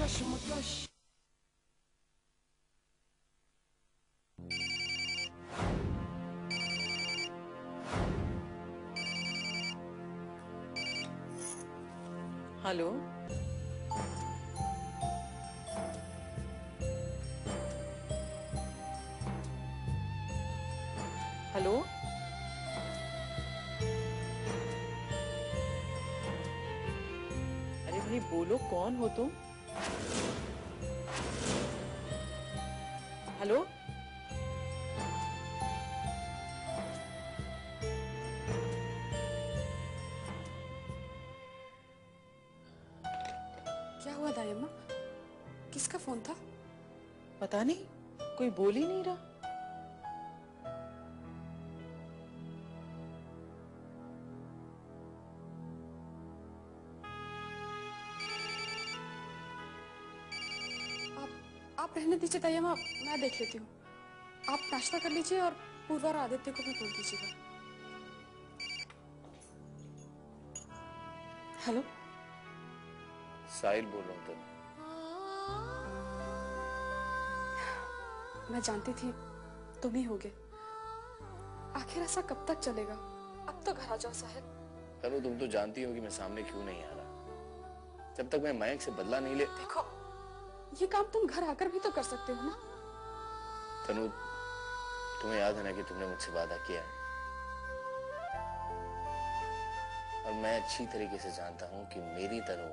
कशमकश। Hello, hello, अरे भाई बोलो, कौन हो तुम? हेलो, क्या हुआ दायम्मा? किसका फोन था? पता नहीं, कोई बोल ही नहीं रहा। आप रहने दीजिए दायम्मा, मैं देख लेती हूँ। आप नाश्ता कर लीजिए और पूर्वा और आदित्य को भी बोल दीजिएगा। हेलो, साहिल बोल रहा हूँ तुम। मैं जानती थी तुम ही होगे। आखिर ऐसा कब तक चलेगा? अब तो घर आ जाओ साहिल। तनु, तुम तो जानती हो कि मैं सामने क्यों नहीं आ रहा। जब तक मैं मयंक से बदला नहीं ले। देखो, ये काम तुम घर आकर भी तो कर सकते हो ना। तनु, तुम्हें याद है ना कि तुमने मुझसे वादा किया है, और मैं अच्छी तरीके से जानता हूँ कि मेरी तनु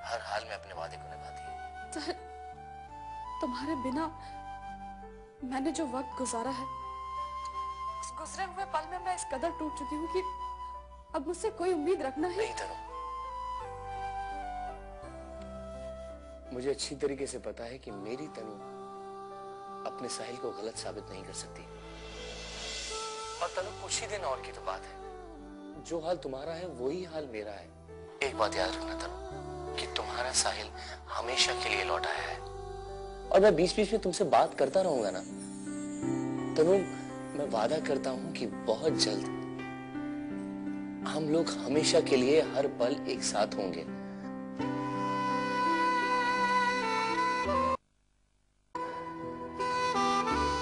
हर हाल में अपने वादे को निभाती है। चाहे तुम्हारे बिना मैंने जो वक्त गुजारा है, उस गुजरे हुए पल में मैं इस कदर टूट चुकी हूँ कि अब मुझसे कोई उम्मीद रखना है नहीं तनु, मुझे अच्छी तरीके से पता है कि मेरी तनु अपने साहिल को गलत साबित नहीं कर सकती। और तनु, कुछ ही दिन और की तो बात है। जो हाल तुम्हारा है वही हाल मेरा है। एक बात याद रखना तनु, कि तुम्हारा साहिल हमेशा के लिए लौट आया है, और मैं बीच बीच में तुमसे बात करता रहूंगा ना तनु। मैं वादा करता हूं कि बहुत जल्द हम लोग हमेशा के लिए हर पल एक साथ होंगे।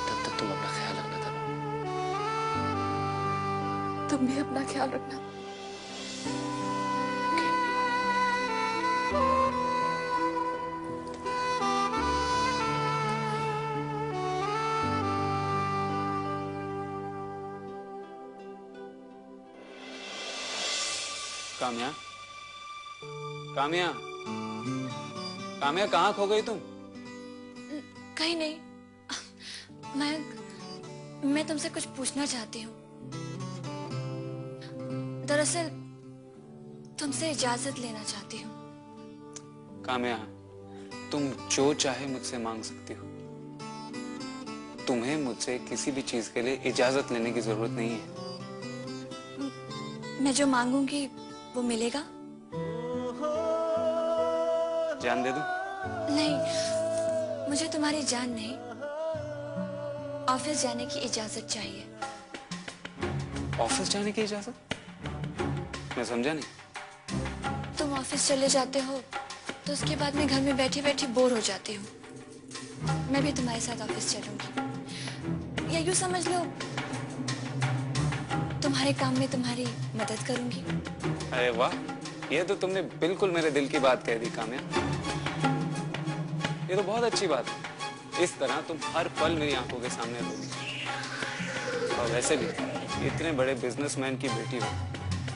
तब तक तुम अपना ख्याल रखना तनु। तुम भी अपना ख्याल रखना। काम्या, काम्या, काम्या, कहाँ खो गई तुम? कहीं नहीं। मैं तुमसे कुछ पूछना चाहती हूँ। दरअसल तुमसे इजाजत लेना चाहती हूँ। काम्या, तुम जो चाहे मुझसे मांग सकती हो। तुम्हें मुझसे किसी भी चीज के लिए इजाजत लेने की जरूरत नहीं है। मैं जो मांगूंगी वो मिलेगा? जान दे दूं? नहीं, मुझे तुम्हारी जान नहीं, ऑफिस जाने की इजाजत चाहिए। ऑफिस जाने की इजाजत? मैं समझा नहीं। तुम ऑफिस चले जाते हो तो उसके बाद मैं घर में बैठी बैठी बोर हो जाती हूँ। मैं भी तुम्हारे साथ ऑफिस चलूंगी, या यूं समझ लो तुम्हारे काम में तुम्हारी मदद करूंगी। अरे वाह, ये तो तुमने बिल्कुल मेरे दिल की बात कह दी काम्या। ये तो बहुत अच्छी बात है। इस तरह तुम हर पल मेरी आंखों के सामने रहोगी। और वैसे भी इतने बड़े बिजनेसमैन की बेटी हो,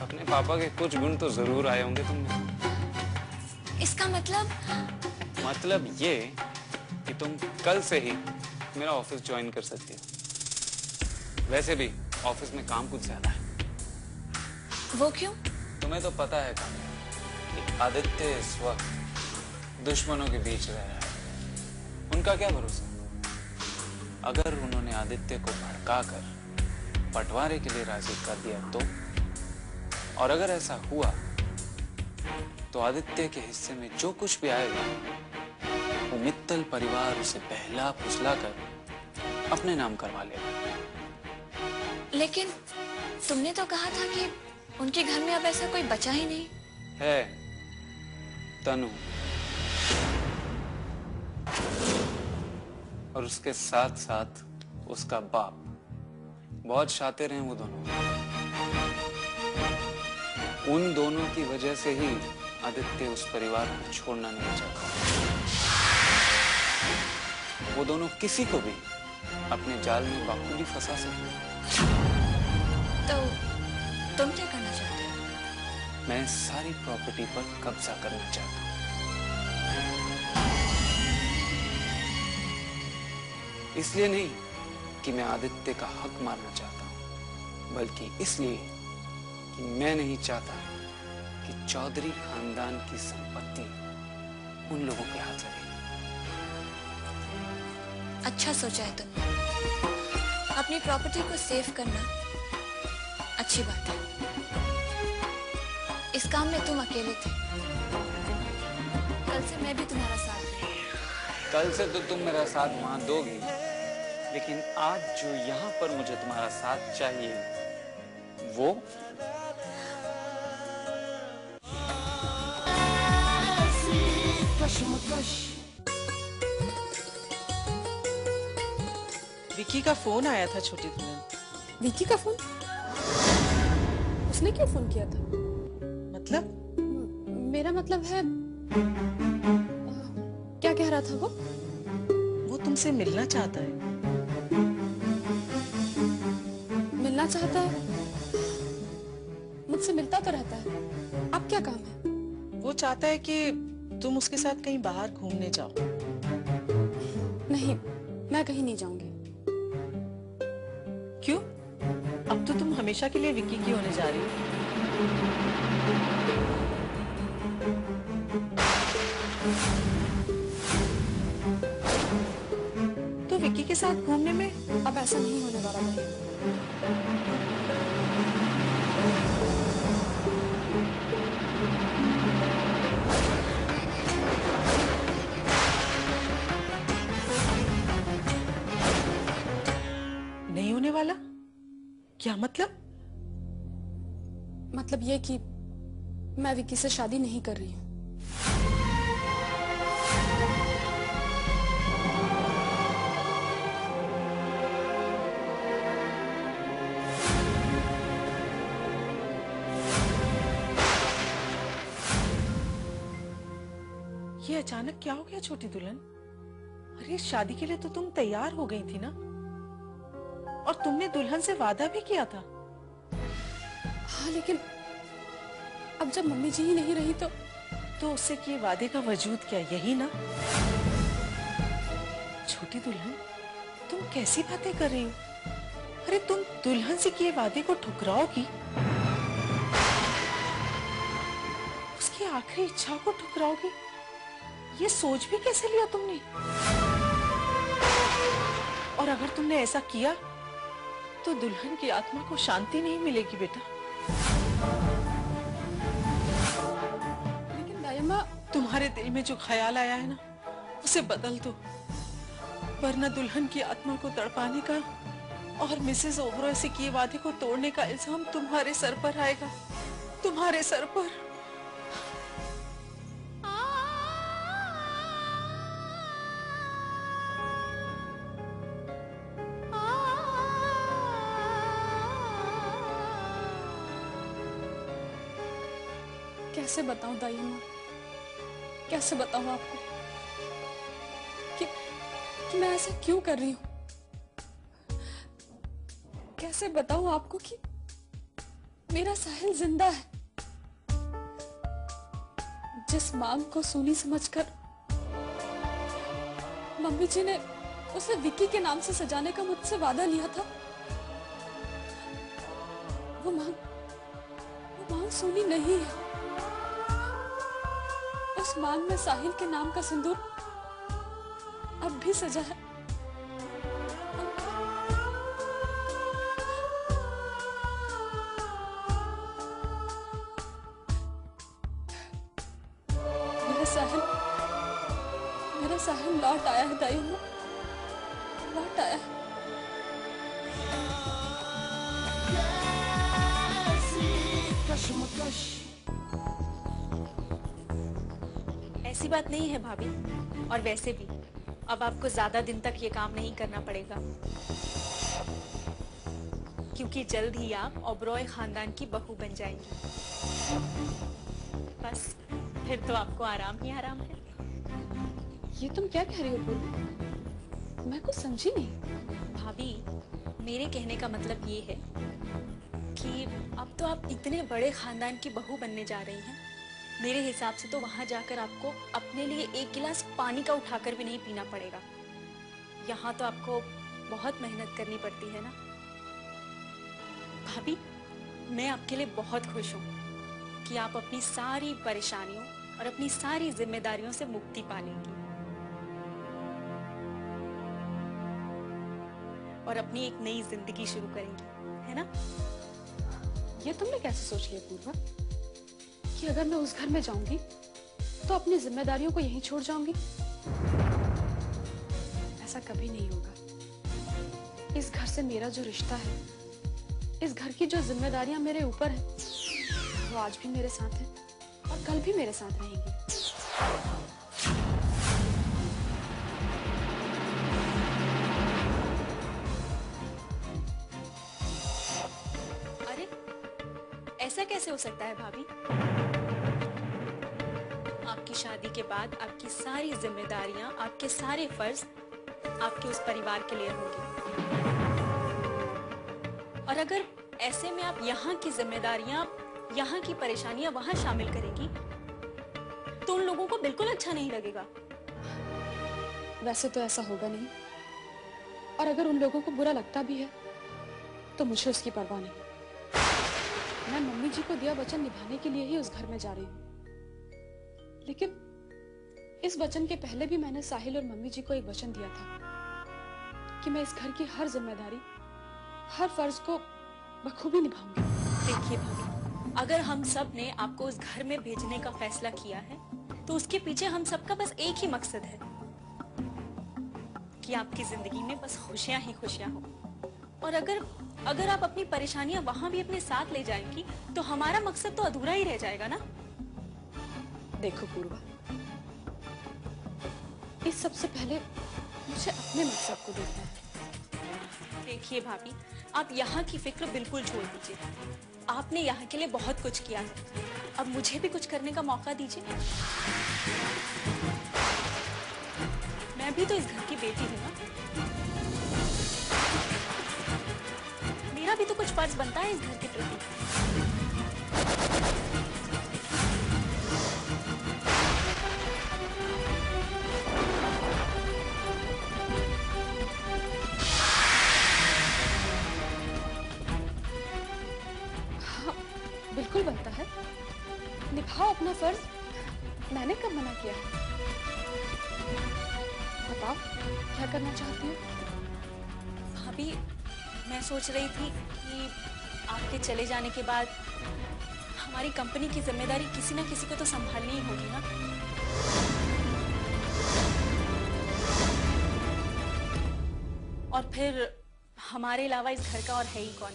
अपने पापा के कुछ गुण तो जरूर आए होंगे तुम में। इसका मतलब ये कि तुम कल से ही मेरा ऑफिस ज्वाइन कर सकती हो। वैसे भी ऑफिस में काम कुछ ज्यादा है। वो क्यों? तुम्हें तो पता है काम्या कि आदित्य इस वक्त दुश्मनों के बीच रह रहा है। उनका क्या भरोसा? अगर उन्होंने आदित्य को भड़काकर बंटवारे के लिए राजी कर दिया तो, और अगर ऐसा हुआ तो आदित्य के हिस्से में जो कुछ भी आएगा वो मित्तल परिवार उसे बहला फुसला कर अपने नाम करवा लेगा। लेकिन तुमने तो कहा था कि उनके घर में अब ऐसा कोई बचा ही नहीं है तनु। और उसके साथ साथ उसका बाप। बहुत शातिर हैं वो दोनों। उन दोनों की वजह से ही आदित्य उस परिवार को छोड़ना नहीं चाहता। वो दोनों किसी को भी अपने जाल में बखूबी फंसा सकते। तो तुम क्या करना चाहते हो? मैं सारी प्रॉपर्टी पर कब्जा करना चाहता हूं। इसलिए नहीं कि मैं आदित्य का हक मारना चाहता हूं, बल्कि इसलिए कि मैं नहीं चाहता कि चौधरी खानदान की संपत्ति उन लोगों के हाथ लगे। अच्छा सोचा है तुमने। अपनी प्रॉपर्टी को सेव करना अच्छी बात है। इस काम में तुम अकेले थे। कल से मैं भी तुम्हारा साथ दूंगी। कल से तो तुम मेरा साथ वहां दोगी, लेकिन आज जो यहां पर मुझे तुम्हारा साथ चाहिए वो विकी का फोन आया था छोटी दुल्हन। विकी का फोन? उसने क्यों फोन किया था? मतलब मेरा मतलब है क्या कह रहा था वो? वो तुमसे मिलना चाहता है। मिलना चाहता है? मुझसे मिलता तो रहता है। अब क्या काम है? वो चाहता है कि तुम उसके साथ कहीं बाहर घूमने जाओ। नहीं, मैं कहीं नहीं जाऊंगी। क्यों? अब तो तुम हमेशा के लिए विक्की की होने जा रही हो। तो विक्की के साथ घूमने में अब ऐसा नहीं होने वाला है। नहीं होने वाला? क्या मतलब? मतलब ये कि मैं विक्की से शादी नहीं कर रही हूँ। ये अचानक क्या हो गया छोटी दुल्हन? अरे शादी के लिए तो तुम तैयार हो गई थी ना, और तुमने दुल्हन से वादा भी किया था। हाँ, लेकिन अब जब मम्मी जी ही नहीं रही तो उससे किए वादे का वजूद क्या यही ना? छोटी दुल्हन, तुम कैसी बातें कर रही हो? अरे तुम दुल्हन से किए वादे को ठुकराओगी? उसकी आखिरी इच्छा को ठुकराओगी? ये सोच भी कैसे लिया तुमने? और अगर तुमने ऐसा किया तो दुल्हन की आत्मा को शांति नहीं मिलेगी बेटा। लेकिन दायम्मा, तुम्हारे दिल में जो ख्याल आया है ना, उसे बदल दो, वरना दुल्हन की आत्मा को तड़पाने का और मिसेस ओबरॉय से किए वादे को तोड़ने का इल्जाम तुम्हारे सर पर आएगा, तुम्हारे सर पर। कैसे बताऊं दायम्मा, कैसे बताऊं आपको कि मैं ऐसा क्यों कर रही हूं? कैसे बताऊं आपको कि मेरा साहिल जिंदा है? जिस मांग को सूनी समझकर मम्मी जी ने उसे विक्की के नाम से सजाने का मुझसे वादा लिया था, वो मांग सूनी नहीं है। उस मांग में साहिल के नाम का सिंदूर अब भी सजा है। मेरा साहिल लौट आया है दायम्मा, लौट आया है। ऐसी बात नहीं है भाभी, और वैसे भी अब आपको ज्यादा दिन तक ये काम नहीं करना पड़ेगा, क्योंकि जल्द ही आप ओबरॉय खानदान की बहू बन जाएंगी। बस फिर तो आपको आराम ही आराम है। ये तुम क्या कह रही हो पूर्वा? मैं कुछ समझी नहीं। भाभी, मेरे कहने का मतलब ये है कि अब तो आप इतने बड़े खानदान की बहू बनने जा रही हैं, मेरे हिसाब से तो वहां जाकर आपको अपने लिए एक गिलास पानी का उठाकर भी नहीं पीना पड़ेगा। यहाँ तो आपको बहुत मेहनत करनी पड़ती है ना। भाभी, मैं आपके लिए बहुत खुश हूँ कि आप अपनी सारी परेशानियों और अपनी सारी जिम्मेदारियों से मुक्ति पा लेंगी और अपनी एक नई जिंदगी शुरू करेंगी, है ना? ये तुमने कैसे सोच लिया पूर्वा कि अगर मैं उस घर में जाऊंगी तो अपनी जिम्मेदारियों को यहीं छोड़ जाऊंगी? ऐसा कभी नहीं होगा। इस घर से मेरा जो रिश्ता है, इस घर की जो जिम्मेदारियां मेरे ऊपर हैं, वो आज भी मेरे साथ हैं और कल भी मेरे साथ रहेंगी। अरे, ऐसा कैसे हो सकता है भाभी? आपकी शादी के बाद आपकी सारी जिम्मेदारियां, आपके सारे फर्ज आपके उस परिवार के लिए होंगे। और अगर ऐसे में आप यहाँ की जिम्मेदारियां, यहाँ की परेशानियां वहां शामिल करेगी तो उन लोगों को बिल्कुल अच्छा नहीं लगेगा। वैसे तो ऐसा होगा नहीं, और अगर उन लोगों को बुरा लगता भी है तो मुझे उसकी परवाह नहीं। मैं मम्मी जी को दिया वचन निभाने के लिए ही उस घर में जा रही हूँ। लेकिन इस वचन के पहले भी मैंने साहिल और मम्मी जी को एक वचन दिया था कि मैं इस घर की हर जिम्मेदारी, हर फर्ज को बखूबी निभाऊंगी। देखिए भाभी, अगर हम सब ने आपको उस घर में भेजने का फैसला किया है तो उसके पीछे हम सबका बस एक ही मकसद है कि आपकी जिंदगी में बस खुशियां ही खुशियां हो। और अगर आप अपनी परेशानियां वहां भी अपने साथ ले जाएंगी तो हमारा मकसद तो अधूरा ही रह जाएगा ना। देखो पूर्वा, इस सबसे पहले मुझे अपने मकसद को देखना है। देखिए भाभी, आप यहाँ की फिक्र बिल्कुल छोड़ दीजिए। आपने यहाँ के लिए बहुत कुछ किया है, अब मुझे भी कुछ करने का मौका दीजिए। मैं भी तो इस घर की बेटी हूँ ना, मेरा भी तो कुछ फर्ज बनता है इस घर के प्रति। हाँ, बिल्कुल बनता है। निभाओ अपना फर्ज। मैंने कब मना किया है? बताओ, क्या करना चाहती हो? भाभी, मैं सोच रही थी कि आपके चले जाने के बाद हमारी कंपनी की जिम्मेदारी किसी ना किसी को तो संभालनी ही होगी ना। और फिर हमारे अलावा इस घर का और है ही कौन।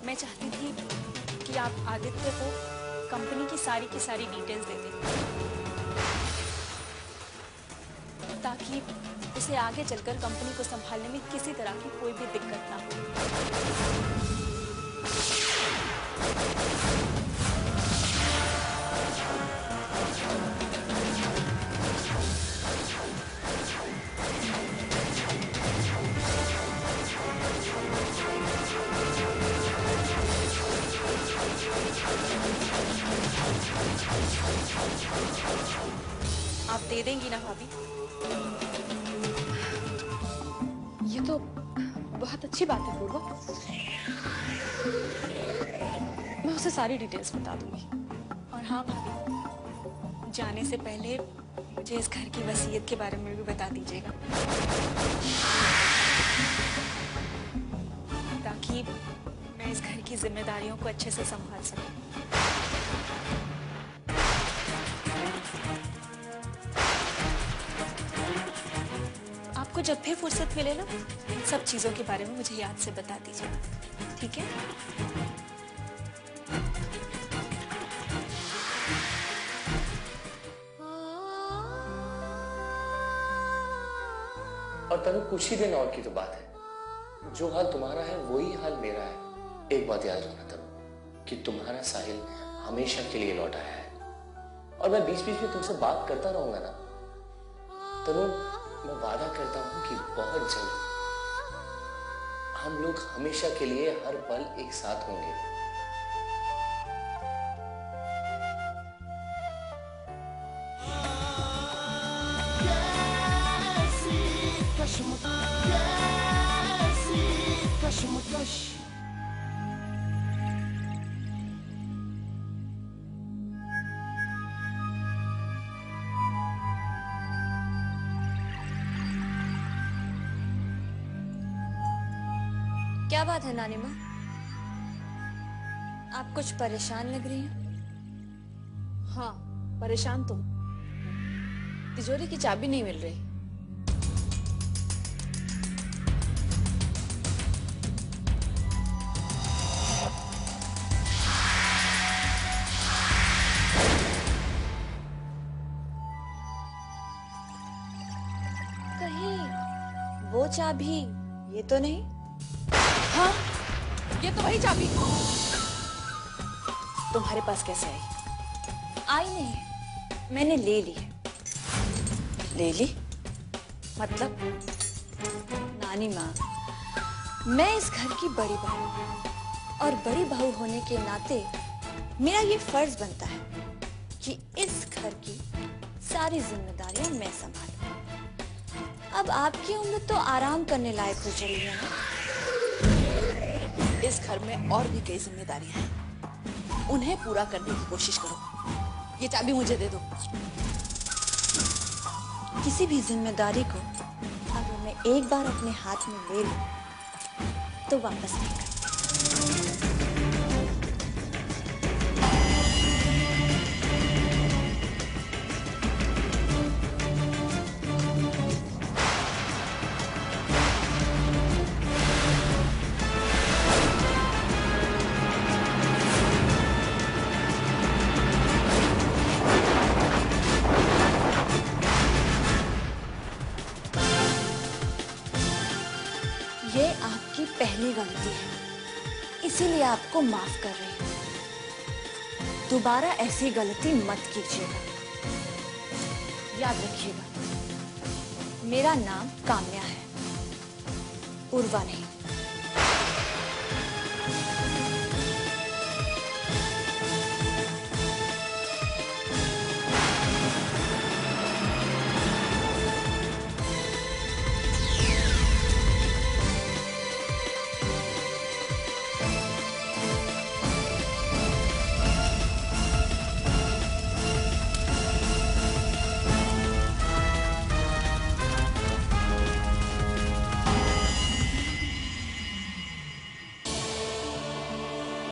मैं चाहती थी कि आप आदित्य को कंपनी की सारी डिटेल्स दे दें ताकि उसे आगे चलकर कंपनी को संभालने में किसी तरह की कोई भी दिक्कत ना हो। आप दे देंगी ना भाभी? ये तो बहुत अच्छी बात है पूर्वा। मैं उसे सारी डिटेल्स बता दूंगी। और हाँ भाभी, जाने से पहले मुझे इस घर की वसीयत के बारे में भी बता दीजिएगा ताकि मैं इस घर की जिम्मेदारियों को अच्छे से संभाल सकूं। आपको जब भी फुर्सत मिले ना, इन सब चीजों के बारे में मुझे याद से बता दीजिए, ठीक है? और तनु कुछ ही दिन और की तो बात है। जो हाल तुम्हारा है वही हाल मेरा है। एक बात याद रखना तनु कि तुम्हारा साहिल हमेशा के लिए लौट आया है और मैं बीच बीच में तुमसे बात करता रहूंगा ना तनु। मैं वादा करता हूं कि बहुत जल्द हम लोग हमेशा के लिए हर पल एक साथ होंगे। क्या बात है नानी माँ? आप कुछ परेशान लग रही हैं। हाँ, परेशान तुम। तिजोरी की चाबी नहीं मिल रही। कहीं वो चाबी ये तो नहीं? हाँ, ये तो वही चाबी। तुम्हारे पास कैसे आई? आई नहीं, मैंने ले ली है। ले ली? मतलब? नानी माँ, मैं इस घर की बड़ी बहू हूँ और बड़ी बहू होने के नाते मेरा ये फर्ज बनता है कि इस घर की सारी जिम्मेदारियां मैं संभालूं। अब आपकी उम्र तो आराम करने लायक हो चली है ना? इस घर में और भी कई जिम्मेदारियां हैं, उन्हें पूरा करने की कोशिश करो। ये चाबी मुझे दे दो। किसी भी जिम्मेदारी को अगर मैं एक बार अपने हाथ में ले लूं तो वापस नहीं करती। ये आपकी पहली गलती है, इसीलिए आपको माफ कर रही हूं। दोबारा ऐसी गलती मत कीजिएगा। याद रखिएगा, मेरा नाम काम्या है, पूर्वा नहीं।